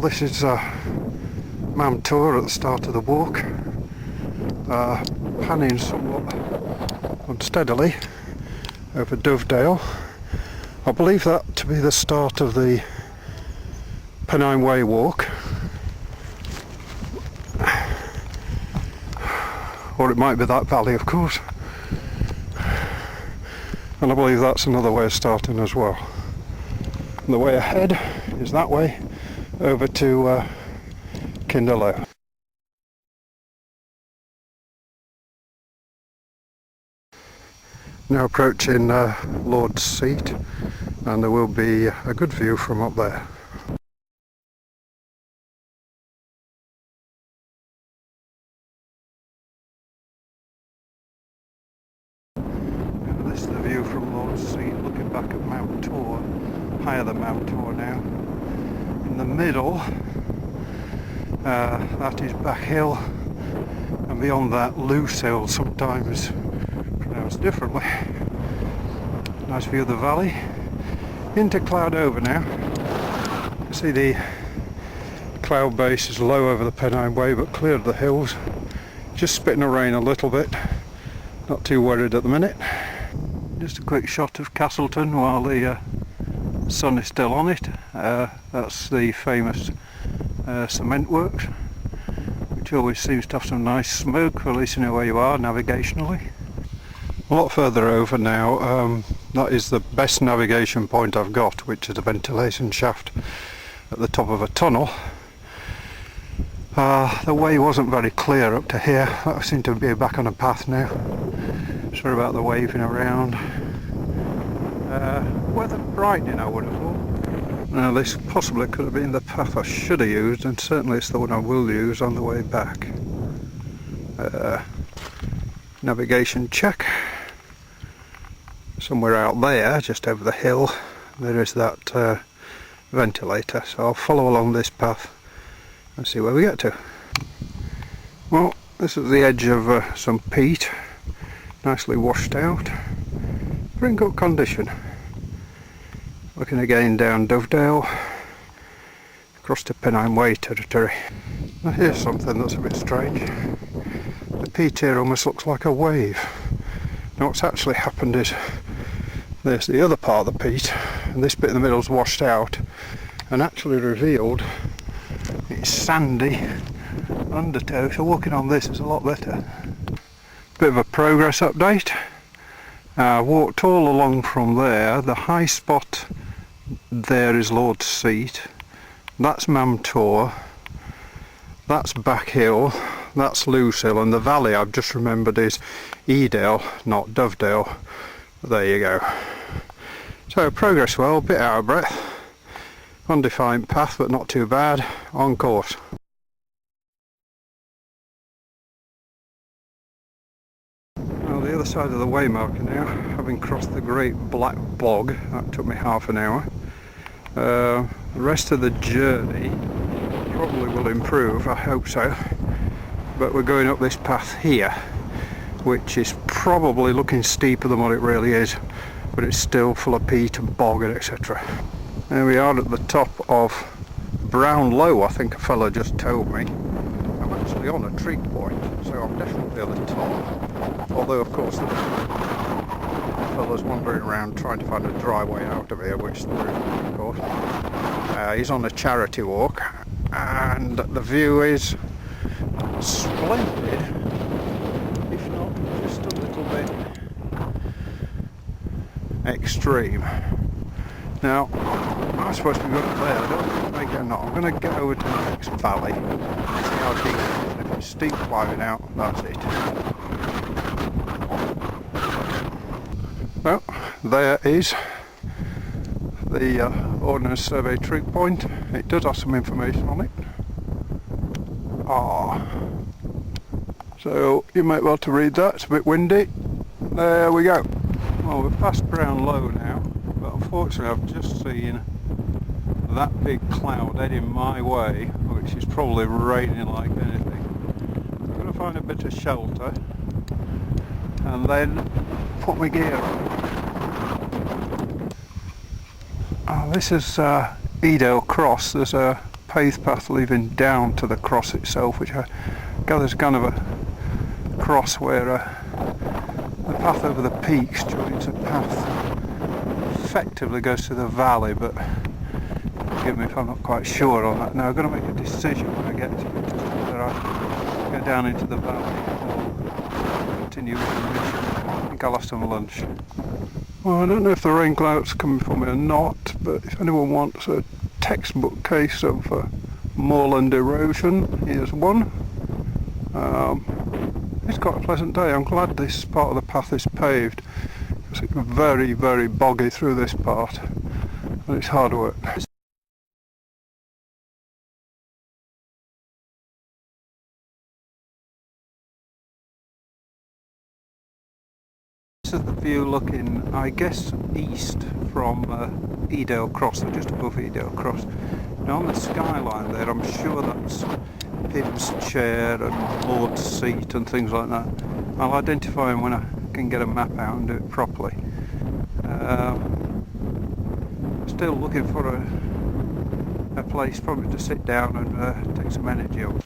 this is Mam Tor at the start of the walk, panning somewhat unsteadily over Dovedale. I believe that to be the start of the Pennine Way walk, or it might be that valley, of course, and I believe that's another way of starting as well. And the way ahead is that way over to Kinderlow. Now approaching Lord's Seat, and there will be a good view from up there. This is the view from Lord's Seat, looking back at Mam Tor, higher than Mam Tor now. In the middle, that is Back Hill, and beyond that Loose Hill, sometimes pronounced differently. Nice view of the valley. Into cloud over now. You see the cloud base is low over the Pennine Way, but clear of the hills. Just spitting a rain a little bit. Not too worried at the minute. Just a quick shot of Castleton while the sun is still on it. That's the famous cement works, which always seems to have some nice smoke, at least you know where you are navigationally. A lot further over now, that is the best navigation point I've got, which is a ventilation shaft at the top of a tunnel. The way wasn't very clear up to here. That seemed to be back on a path now. Sorry about the waving around. Weather brightening, I would have thought. Now this possibly could have been the path I should have used, and certainly it's the one I will use on the way back. Navigation check. Somewhere out there, just over the hill, there is that ventilator, so I'll follow along this path and see where we get to. Well, this is the edge of some peat, nicely washed out, but in good condition. Looking again down Dovedale, across to Pennine Way territory. Now here's something that's a bit strange. The peat here almost looks like a wave. Now what's actually happened is there's the other part of the peat, and this bit in the middle is washed out and actually revealed it's sandy undertow, so walking on this is a lot better. Bit of a progress update. Walked all along from there. The high spot there is Lord's Seat, that's Mam Tor, that's Back Hill, that's Loose Hill, and the valley I've just remembered is Edale, not Dovedale. There you go. So progress well, a bit out of breath, undefined path but not too bad, on course. Well, the other side of the way marker now, having crossed the great black bog, that took me half an hour. The rest of the journey probably will improve, I hope so, but we're going up this path here, which is probably looking steeper than what it really is, but it's still full of peat and bog and etc. There we are at the top of Brownlow, I think a fellow just told me. I'm actually on a trig point, so I'm definitely at the top, although of course the fellow's wandering around trying to find a dry way out of here, which there isn't, of course. He's on a charity walk, and the view is splendid, if not just a little bit extreme. Now, I'm supposed to be going up there, I don't think I'm not. I'm going to get over to the next valley, see how deep it is, and if it's steep climbing out, that's it. Well, there is the Ordnance Survey trig point. It does have some information on it. So you might want to read that, it's a bit windy. There we go. Well, we're past Brownlow now, but unfortunately I've just seen that big cloud heading my way, which is probably raining like anything. So I'm going to find a bit of shelter and then put my gear on. This is Edale Cross. There's a paved path leading down to the cross itself, which I gather is kind of a cross where the path over the peaks joins a path effectively goes to the valley, but forgive me if I'm not quite sure on that. Now I've got to make a decision when I get to it, whether I go down into the valley or continue with the mission. I think I'll have some lunch. Well, I don't know if the rain cloud's coming for me or not, but if anyone wants a textbook case of moorland erosion, here's one. It's quite a pleasant day. I'm glad this part of the path is paved, because it's very, very boggy through this part, and it's hard work. This is the view looking, I guess, east from Edale Cross, or just above Edale Cross. Now on the skyline there, I'm sure that's Pim's chair and Lord's seat and things like that. I'll identify them when I can get a map out and do it properly. Still looking for a place probably to sit down and take some energy off.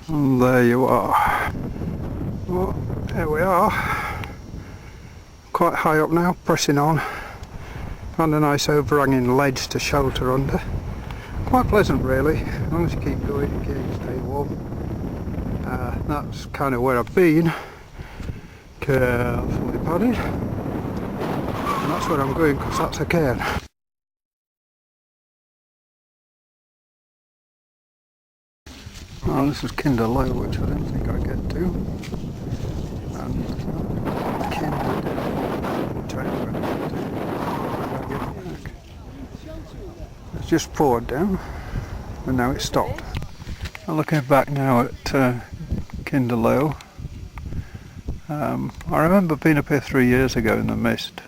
And there you are. Well, there we are. Quite high up now, pressing on. Found a nice overhanging ledge to shelter under. Quite pleasant really, as long as you keep going and keep stay warm. That's kind of where I've been. Carefully padded. And that's where I'm going, because that's a cairn. Oh, this is Kinder Low, which I didn't think I'd get to. And it's just poured down, and now it's stopped. I'm looking back now at Kinder Low. I remember being up here 3 years ago in the mist.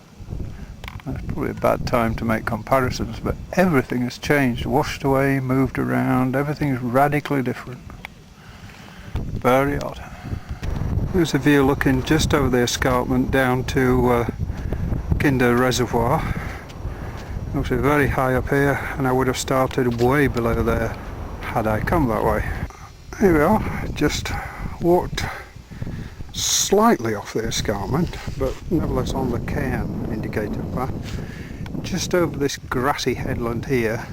That's probably a bad time to make comparisons, but everything has changed, washed away, moved around, everything is radically different. Very odd. Here's a view looking just over the escarpment down to Kinder Reservoir. Obviously very high up here, and I would have started way below there had I come that way. Here we are, just walked slightly off the escarpment, but nevertheless on the cairn indicator path, just over this grassy headland here,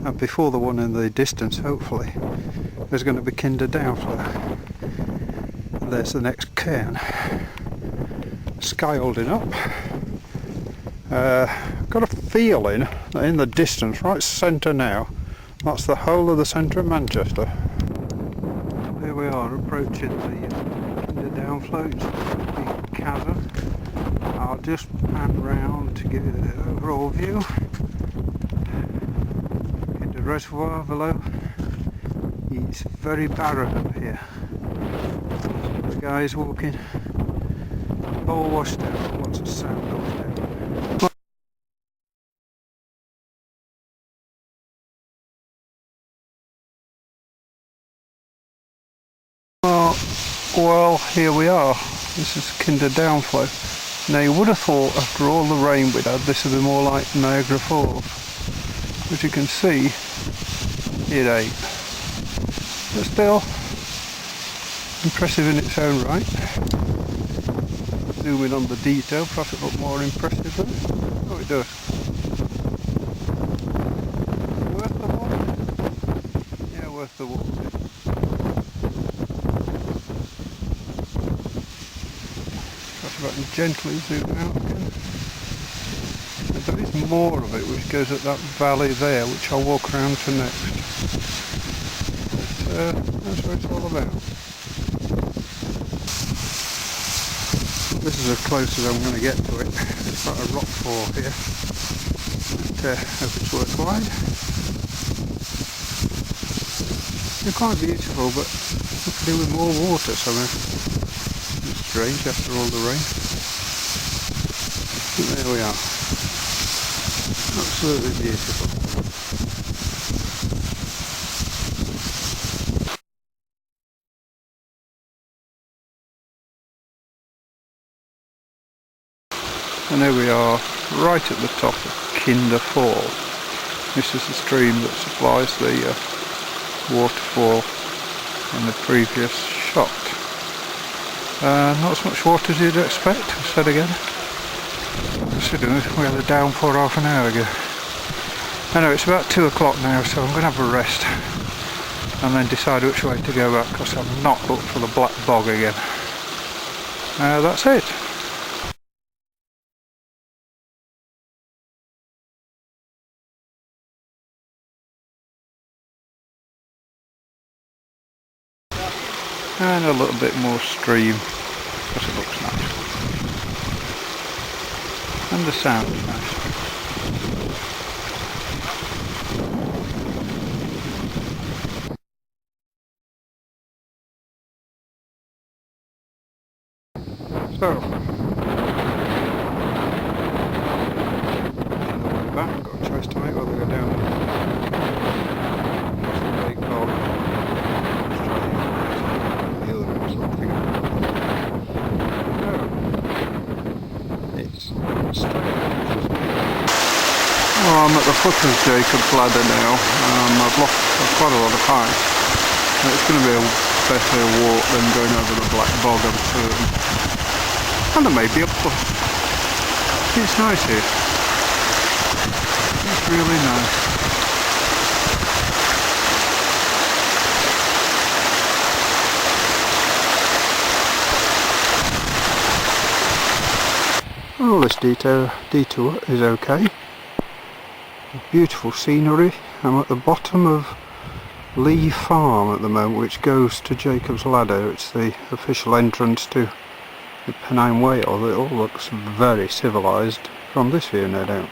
and before the one in the distance hopefully there's going to be Kinder Downflow. And there's the next cairn. Sky holding up. Got a feeling that in the distance, right centre now, that's the whole of the centre of Manchester. Here we are approaching the Downflow, it's a big chasm. I'll just pan round to give you the overall view. In the reservoir below, it's very barren up here. The guys walking all washed out, lots of sand washed out. Well, here we are. This is Kinder Downflow. Now you would have thought after all the rain we'd had this would be more like Niagara Falls. As you can see, it ain't. But still, impressive in its own right. Zoom in on the detail, perhaps it look more impressive than it. Oh, it does. Worth the walk? Yeah, worth the walk. If I can gently zoom out again. And there is more of it which goes up that valley there, which I'll walk around to next. But that's what it's all about. This is as close as I'm going to get to it. It's like a rock fall here. But hope it's worthwhile. They're quite beautiful, but what to do with more water somehow. Strange after all the rain. There we are. Absolutely beautiful. And here we are, right at the top of Kinder Fall. This is the stream that supplies the waterfall in the previous shot. Not as much water as you'd expect, I've said again. Considering we had a downpour half an hour ago. I know it's about 2 o'clock now, so I'm going to have a rest and then decide which way to go back, because I'm not looked for the black bog again. That's it. And a little bit more stream, because it looks nice. And the sound is nice. So, on the way back, got a choice to make whether to go down the lake or hill or something. It's straight. Well, I'm at the foot of Jacob's Ladder now. I've lost quite a lot of height. It's going to be a better walk than going over the black bog, I'm certain. And there may be a plus. It's nice here. It's really nice. Well, this detour is okay. Beautiful scenery. I'm at the bottom of Lee Farm at the moment, which goes to Jacob's Ladder. It's the official entrance to the Pennine Way. It all looks very civilised from this view, no doubt.